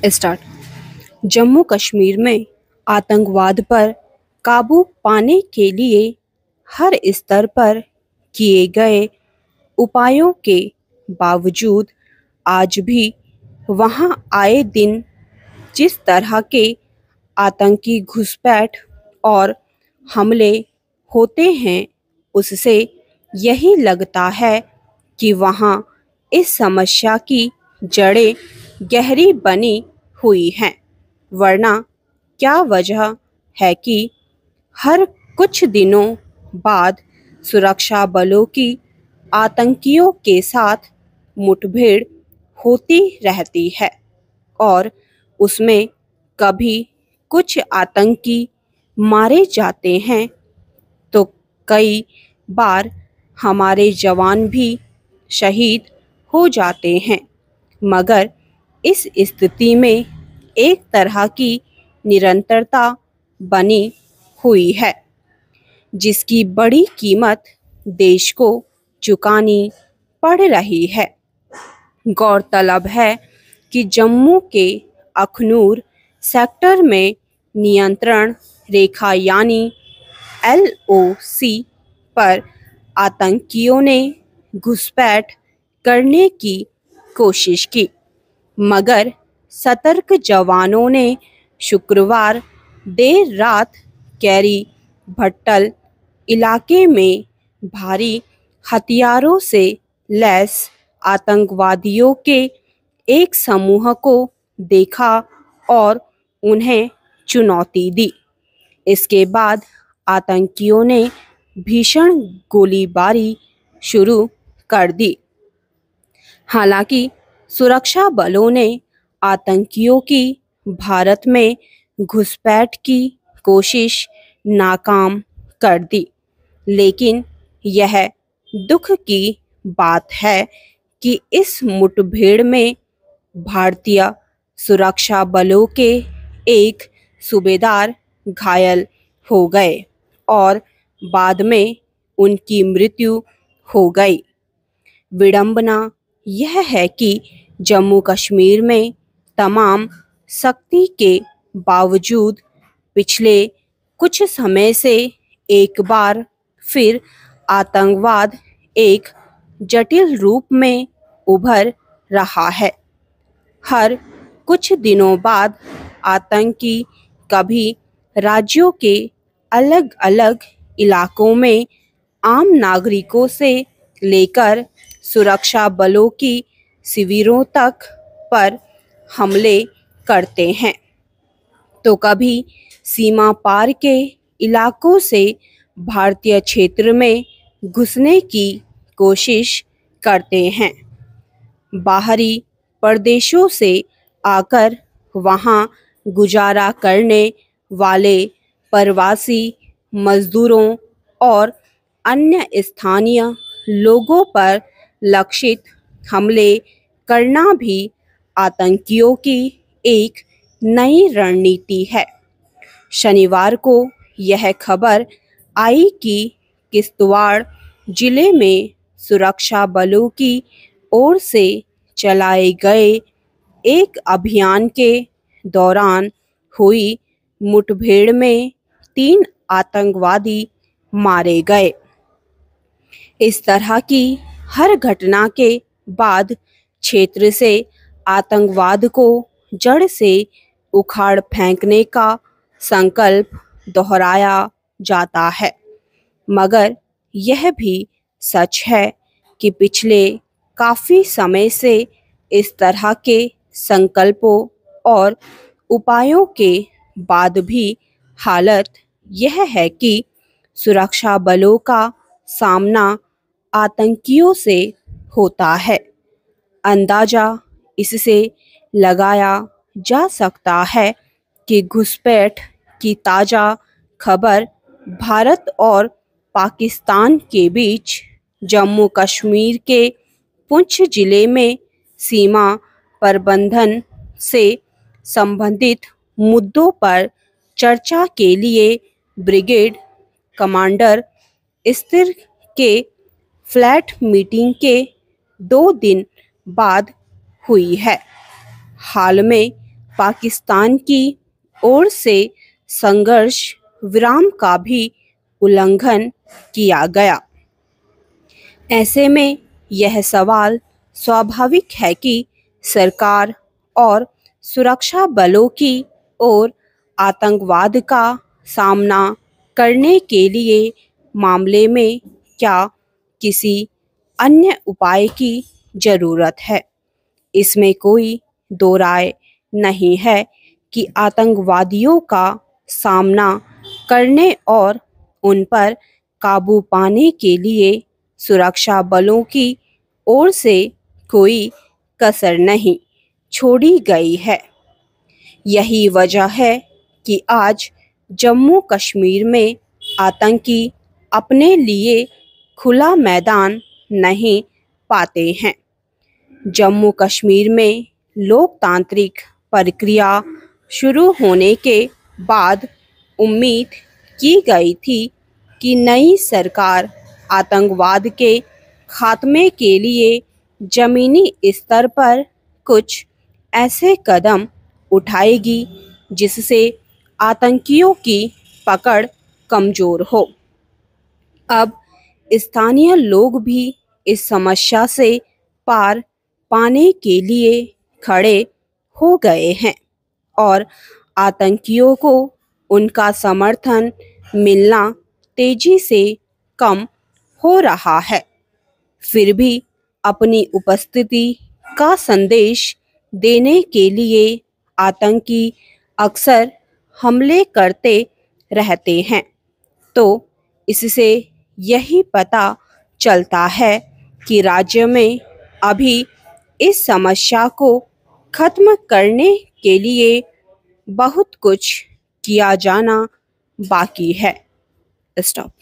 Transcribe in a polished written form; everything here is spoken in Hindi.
स्टार्ट। जम्मू कश्मीर में आतंकवाद पर काबू पाने के लिए हर स्तर पर किए गए उपायों के बावजूद आज भी वहां आए दिन जिस तरह के आतंकी घुसपैठ और हमले होते हैं, उससे यही लगता है कि वहां इस समस्या की जड़ें गहरी बनी हुई हैं। वरना क्या वजह है कि हर कुछ दिनों बाद सुरक्षा बलों की आतंकियों के साथ मुठभेड़ होती रहती है और उसमें कभी कुछ आतंकी मारे जाते हैं तो कई बार हमारे जवान भी शहीद हो जाते हैं। मगर इस स्थिति में एक तरह की निरंतरता बनी हुई है जिसकी बड़ी कीमत देश को चुकानी पड़ रही है। गौरतलब है कि जम्मू के अखनूर सेक्टर में नियंत्रण रेखा यानी LOC पर आतंकियों ने घुसपैठ करने की कोशिश की, मगर सतर्क जवानों ने शुक्रवार देर रात कैरी भट्टल इलाके में भारी हथियारों से लैस आतंकवादियों के एक समूह को देखा और उन्हें चुनौती दी। इसके बाद आतंकियों ने भीषण गोलीबारी शुरू कर दी। हालांकि सुरक्षा बलों ने आतंकियों की भारत में घुसपैठ की कोशिश नाकाम कर दी, लेकिन यह दुख की बात है कि इस मुठभेड़ में भारतीय सुरक्षा बलों के एक सूबेदार घायल हो गए और बाद में उनकी मृत्यु हो गई। विडंबना यह है कि जम्मू कश्मीर में तमाम सख्ती के बावजूद पिछले कुछ समय से एक बार फिर आतंकवाद एक जटिल रूप में उभर रहा है। हर कुछ दिनों बाद आतंकी कभी राज्यों के अलग अलग इलाकों में आम नागरिकों से लेकर सुरक्षा बलों की शिविरों तक पर हमले करते हैं, तो कभी सीमा पार के इलाकों से भारतीय क्षेत्र में घुसने की कोशिश करते हैं। बाहरी प्रदेशों से आकर वहां गुजारा करने वाले प्रवासी मजदूरों और अन्य स्थानीय लोगों पर लक्षित हमले करना भी आतंकियों की एक नई रणनीति है। शनिवार को यह खबर आई कि किश्तवाड़ जिले में सुरक्षा बलों की ओर से चलाए गए एक अभियान के दौरान हुई मुठभेड़ में 3 आतंकवादी मारे गए। इस तरह की हर घटना के बाद क्षेत्र से आतंकवाद को जड़ से उखाड़ फेंकने का संकल्प दोहराया जाता है, मगर यह भी सच है कि पिछले काफी समय से इस तरह के संकल्पों और उपायों के बाद भी हालत यह है कि सुरक्षा बलों का सामना आतंकियों से होता है। अंदाजा इससे लगाया जा सकता है कि घुसपैठ की ताज़ा खबर भारत और पाकिस्तान के बीच जम्मू कश्मीर के पुंछ जिले में सीमा प्रबंधन से संबंधित मुद्दों पर चर्चा के लिए ब्रिगेड कमांडर स्तर के फ्लैट मीटिंग के 2 दिन बाद हुई है। हाल में पाकिस्तान की ओर से संघर्ष विराम का भी उल्लंघन किया गया। ऐसे में यह सवाल स्वाभाविक है कि सरकार और सुरक्षा बलों की ओर आतंकवाद का सामना करने के लिए मामले में क्या किसी अन्य उपाय की जरूरत है। इसमें कोई दो राय नहीं है कि आतंकवादियों का सामना करने और उन पर काबू पाने के लिए सुरक्षा बलों की ओर से कोई कसर नहीं छोड़ी गई है। यही वजह है कि आज जम्मू कश्मीर में आतंकी अपने लिए खुला मैदान नहीं पाते हैं। जम्मू कश्मीर में लोकतांत्रिक प्रक्रिया शुरू होने के बाद उम्मीद की गई थी कि नई सरकार आतंकवाद के खात्मे के लिए जमीनी स्तर पर कुछ ऐसे कदम उठाएगी जिससे आतंकियों की पकड़ कमजोर हो। अब स्थानीय लोग भी इस समस्या से पार पाने के लिए खड़े हो गए हैं और आतंकियों को उनका समर्थन मिलना तेजी से कम हो रहा है। फिर भी अपनी उपस्थिति का संदेश देने के लिए आतंकी अक्सर हमले करते रहते हैं। तो इससे यही पता चलता है कि राज्य में अभी इस समस्या को खत्म करने के लिए बहुत कुछ किया जाना बाकी है। स्टॉप।